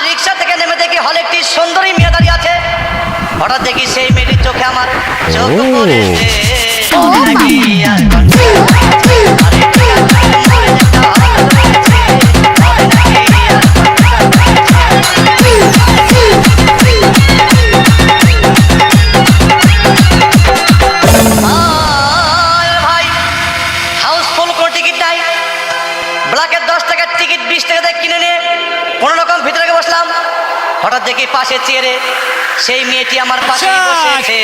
রিক্সা থেকে নেমে দেখি হলে একটি সুন্দরী মেয়ে দাঁড়িয়ে আছে। হঠাৎ দেখি সেই মেয়েটির চোখে আমার চোখ পড়েছে। নাকি আর ব্ল্যাকের 10 টাকার টিকিট 20 টাকা দিয়ে কিনে নিয়ে কোনো রকম ভিতরে বসলাম। হঠাৎ দেখি পাশে চেয়ারে সেই মেয়েটি আমার পাশে বসেছে।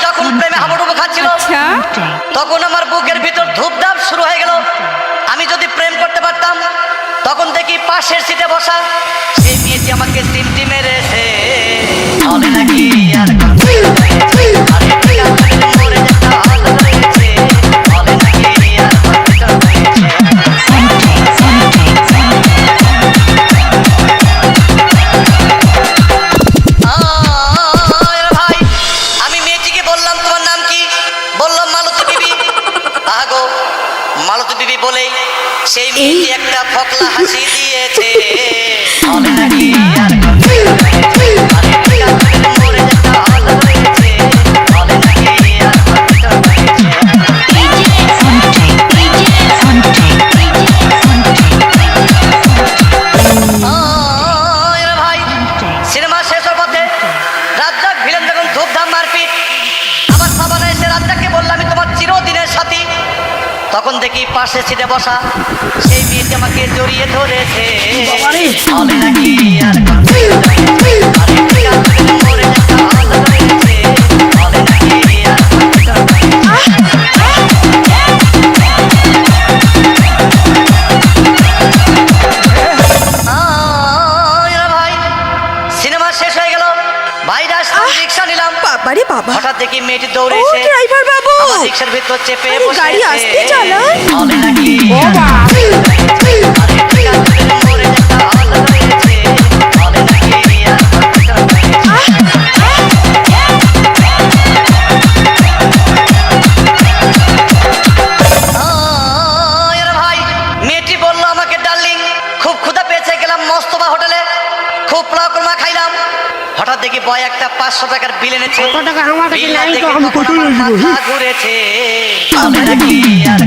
যখন প্রেমে হাবুডুবু খাচ্ছিল তখন আমার বুকের ভিতর ধূপধাপ শুরু হয়ে গেল। আমি যদি প্রেম করতে পারতাম তখন দেখি পাশের সিটে বসা সেই মেয়েটি আমাকে সিমটি মেরেছে। নাকি আর মালতী বিবি বলেই সেই মেয়েটি একটা ফকলা হাসি দিয়েছে। নাকি আর সিনেমা শেষ হওয়ার পথে রাজ্জাক ভিলেন যখন ধূপধাম মারপিট আবার সাবানা এসে রাজ্জাককে বললাম আমি তোমার চিরদিনের সাথী। তখন দেখি পাশে সিটে বসা সেই মেয়েটি আমাকে জড়িয়ে ধরেছে। নাকি আর সিনেমা শেষ হয়ে গেল। ভাইরা রিক্সা নিলাম। বাবারে বাবা, হঠাৎ দেখি মেয়েটি দৌড়েছে। ড্রাইভার বাবু, আমার রিক্সার ভিতর চেপে বসেছে। গাড়ি আস্তে চালান। নাকি ভাই মেয়েটি বললো আমাকে ডার্লিং খুব ক্ষুধা পেয়েছে, গেলাম মোস্তফা হোটেলে খুব পোলাও কোরমা খাইলাম। হঠাৎ দেখি বয় একটা 500 টাকার বিল এনেছে। ঘুরেছে। নাকি আর